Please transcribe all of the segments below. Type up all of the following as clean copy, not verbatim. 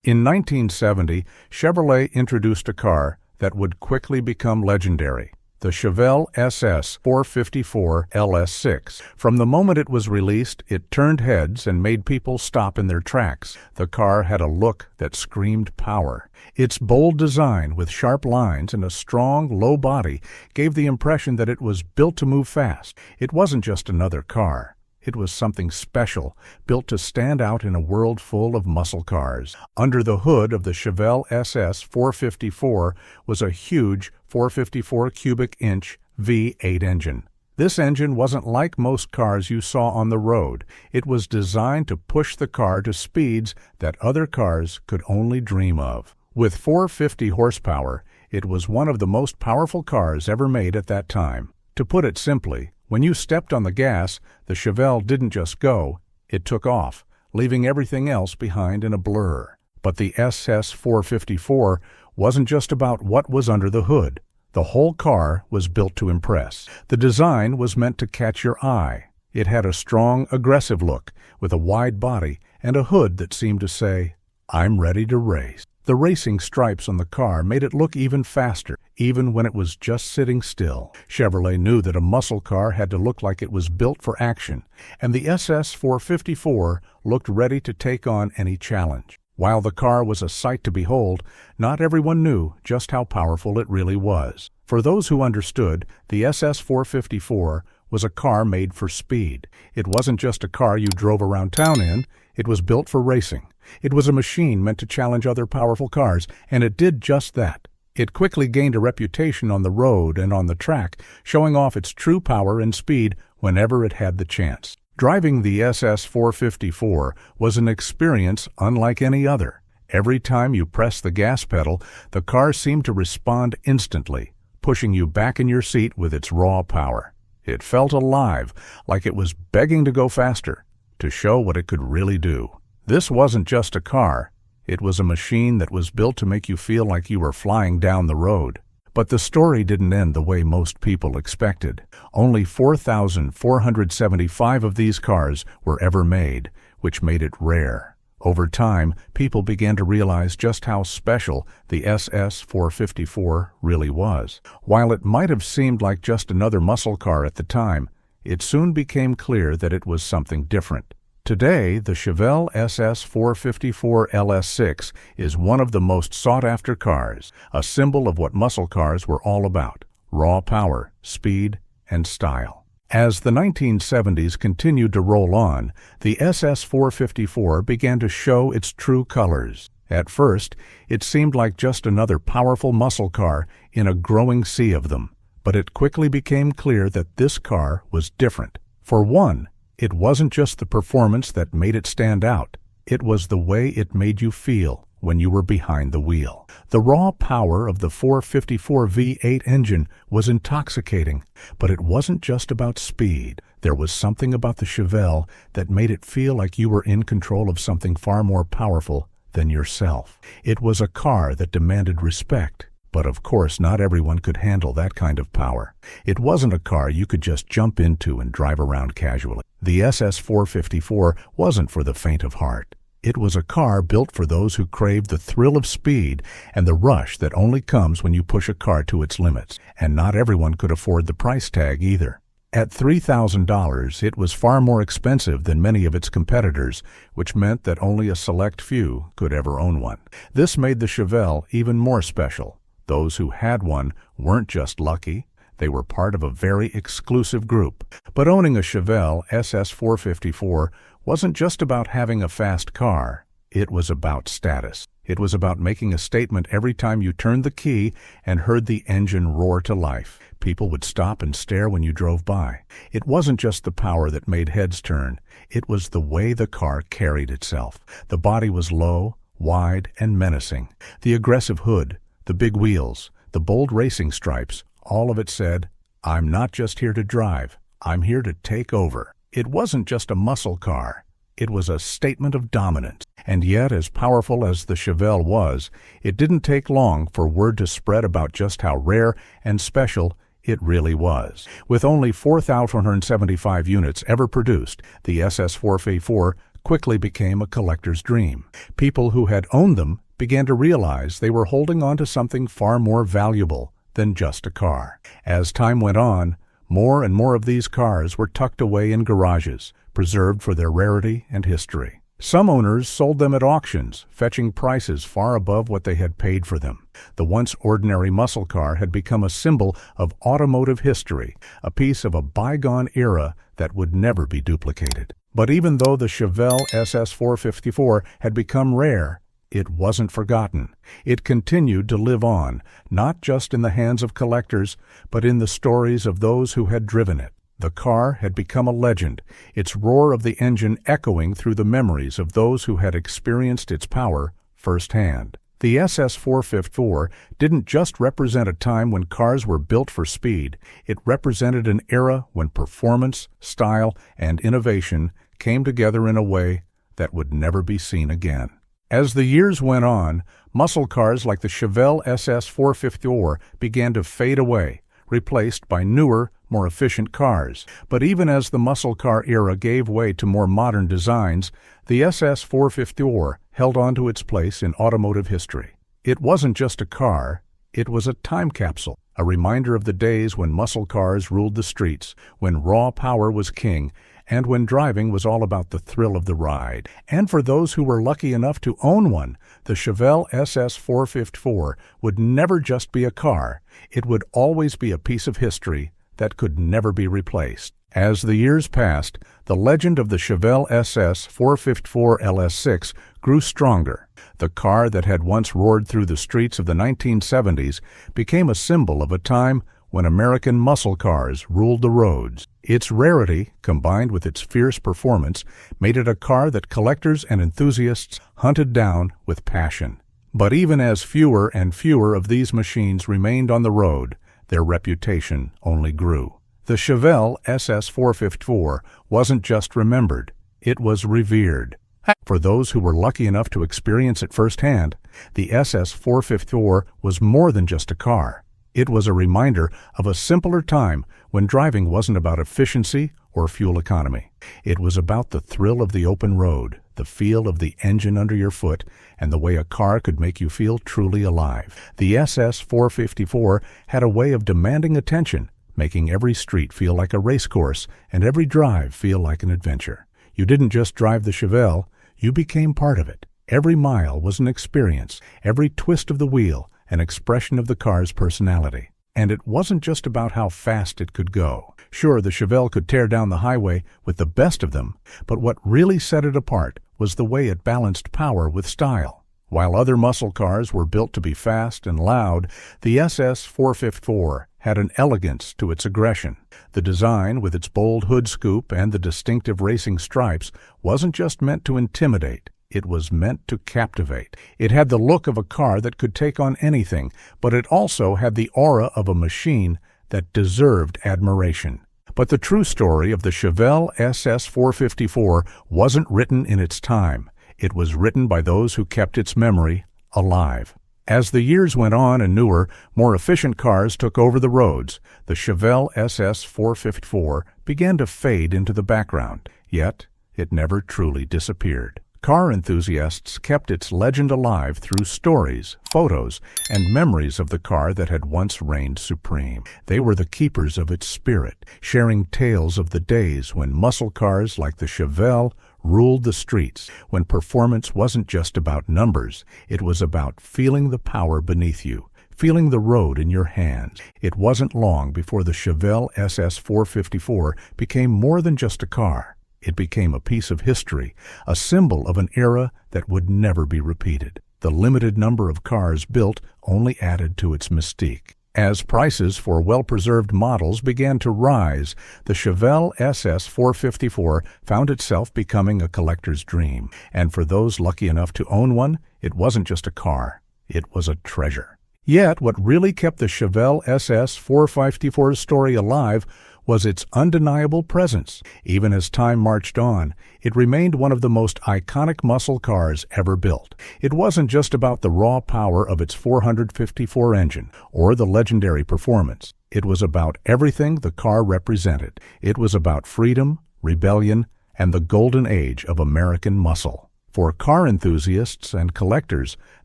In 1970, Chevrolet introduced a car that would quickly become legendary, the Chevelle SS 454 LS6. From the moment it was released, it turned heads and made people stop in their tracks. The car had a look that screamed power. Its bold design with sharp lines and a strong, low body gave the impression that it was built to move fast. It wasn't just another car. It was something special, built to stand out in a world full of muscle cars. Under the hood of the Chevelle SS 454 was a huge 454 cubic inch V8 engine. This engine wasn't like most cars you saw on the road. It was designed to push the car to speeds that other cars could only dream of. With 450 horsepower, it was one of the most powerful cars ever made at that time. To put it simply, when you stepped on the gas, the Chevelle didn't just go, it took off, leaving everything else behind in a blur. But the SS 454 wasn't just about what was under the hood. The whole car was built to impress. The design was meant to catch your eye. It had a strong, aggressive look, with a wide body and a hood that seemed to say, "I'm ready to race." The racing stripes on the car made it look even faster, even when it was just sitting still. Chevrolet knew that a muscle car had to look like it was built for action, and the SS 454 looked ready to take on any challenge. While the car was a sight to behold, not everyone knew just how powerful it really was. For those who understood, the SS 454 was a car made for speed. It wasn't just a car you drove around town in, it was built for racing. It was a machine meant to challenge other powerful cars, and it did just that. It quickly gained a reputation on the road and on the track, showing off its true power and speed whenever it had the chance. Driving the SS 454 was an experience unlike any other. Every time you pressed the gas pedal, the car seemed to respond instantly, pushing you back in your seat with its raw power. It felt alive, like it was begging to go faster, to show what it could really do. This wasn't just a car, it was a machine that was built to make you feel like you were flying down the road. But the story didn't end the way most people expected. Only 4,475 of these cars were ever made, which made it rare. Over time, people began to realize just how special the SS 454 really was. While it might have seemed like just another muscle car at the time, it soon became clear that it was something different. Today, the Chevelle SS 454 LS6 is one of the most sought-after cars, a symbol of what muscle cars were all about: raw power, speed, and style. As the 1970s continued to roll on, the SS 454 began to show its true colors. At first, it seemed like just another powerful muscle car in a growing sea of them, but it quickly became clear that this car was different. For one, it wasn't just the performance that made it stand out, it was the way it made you feel when you were behind the wheel. The raw power of the 454 V8 engine was intoxicating, but it wasn't just about speed. There was something about the Chevelle that made it feel like you were in control of something far more powerful than yourself. It was a car that demanded respect. But of course, not everyone could handle that kind of power. It wasn't a car you could just jump into and drive around casually. The SS 454 wasn't for the faint of heart. It was a car built for those who craved the thrill of speed and the rush that only comes when you push a car to its limits. And not everyone could afford the price tag either. At $3,000, it was far more expensive than many of its competitors, which meant that only a select few could ever own one. This made the Chevelle even more special. Those who had one weren't just lucky, they were part of a very exclusive group. But owning a Chevelle SS 454 wasn't just about having a fast car, it was about status. It was about making a statement every time you turned the key and heard the engine roar to life. People would stop and stare when you drove by. It wasn't just the power that made heads turn, it was the way the car carried itself. The body was low, wide, and menacing. The aggressive hood, the big wheels, the bold racing stripes, all of it said, "I'm not just here to drive, I'm here to take over." It wasn't just a muscle car, it was a statement of dominance. And yet, as powerful as the Chevelle was, it didn't take long for word to spread about just how rare and special it really was. With only 4,475 units ever produced, the SS 454 quickly became a collector's dream. People who had owned them began to realize they were holding on to something far more valuable than just a car. As time went on, more and more of these cars were tucked away in garages, preserved for their rarity and history. Some owners sold them at auctions, fetching prices far above what they had paid for them. The once ordinary muscle car had become a symbol of automotive history, a piece of a bygone era that would never be duplicated. But even though the Chevelle SS 454 had become rare, it wasn't forgotten. It continued to live on, not just in the hands of collectors, but in the stories of those who had driven it. The car had become a legend, its roar of the engine echoing through the memories of those who had experienced its power firsthand. The SS 454 didn't just represent a time when cars were built for speed. It represented an era when performance, style, and innovation came together in a way that would never be seen again. As the years went on, muscle cars like the Chevelle SS 454 began to fade away, replaced by newer, more efficient cars. But even as the muscle car era gave way to more modern designs, the SS 454 held on to its place in automotive history. It wasn't just a car, it was a time capsule, a reminder of the days when muscle cars ruled the streets, when raw power was king, and when driving was all about the thrill of the ride. And for those who were lucky enough to own one, the Chevelle SS 454 would never just be a car, it would always be a piece of history that could never be replaced. As the years passed, the legend of the Chevelle SS 454 LS6 grew stronger. The car that had once roared through the streets of the 1970s became a symbol of a time when American muscle cars ruled the roads. Its rarity, combined with its fierce performance, made it a car that collectors and enthusiasts hunted down with passion. But even as fewer and fewer of these machines remained on the road, their reputation only grew. The Chevelle SS 454 wasn't just remembered, it was revered. For those who were lucky enough to experience it firsthand, the SS 454 was more than just a car. It was a reminder of a simpler time when driving wasn't about efficiency or fuel economy. It was about the thrill of the open road, the feel of the engine under your foot, and the way a car could make you feel truly alive. The SS 454 had a way of demanding attention, making every street feel like a race course and every drive feel like an adventure. You didn't just drive the Chevelle, you became part of it. Every mile was an experience, every twist of the wheel an expression of the car's personality. And it wasn't just about how fast it could go. Sure, the Chevelle could tear down the highway with the best of them, but what really set it apart was the way it balanced power with style. While other muscle cars were built to be fast and loud, the SS 454 had an elegance to its aggression. The design, with its bold hood scoop and the distinctive racing stripes, wasn't just meant to intimidate. It was meant to captivate. It had the look of a car that could take on anything, but it also had the aura of a machine that deserved admiration. But the true story of the Chevelle SS 454 wasn't written in its time. It was written by those who kept its memory alive. As the years went on and newer, more efficient cars took over the roads, the Chevelle SS 454 began to fade into the background, yet it never truly disappeared. Car enthusiasts kept its legend alive through stories, photos, and memories of the car that had once reigned supreme. They were the keepers of its spirit, sharing tales of the days when muscle cars like the Chevelle ruled the streets, when performance wasn't just about numbers, it was about feeling the power beneath you, feeling the road in your hands. It wasn't long before the Chevelle SS 454 became more than just a car. It became a piece of history, a symbol of an era that would never be repeated. The limited number of cars built only added to its mystique. As prices for well-preserved models began to rise, the Chevelle SS 454 found itself becoming a collector's dream. And for those lucky enough to own one, it wasn't just a car, it was a treasure. Yet, what really kept the Chevelle SS 454's story alive was its undeniable presence. Even as time marched on, it remained one of the most iconic muscle cars ever built. It wasn't just about the raw power of its 454 engine or the legendary performance. It was about everything the car represented. It was about freedom, rebellion, and the golden age of American muscle. For car enthusiasts and collectors,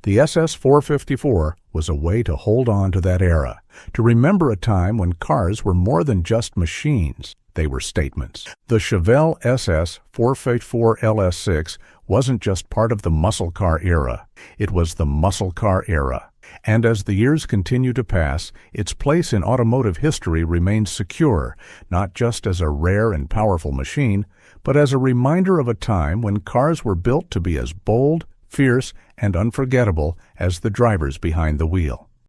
the SS 454 was a way to hold on to that era, to remember a time when cars were more than just machines. They were statements. The Chevelle SS 454 LS6 wasn't just part of the muscle car era. It was the muscle car era. And as the years continue to pass, its place in automotive history remains secure, not just as a rare and powerful machine, but as a reminder of a time when cars were built to be as bold, fierce, and unforgettable as the drivers behind the wheel.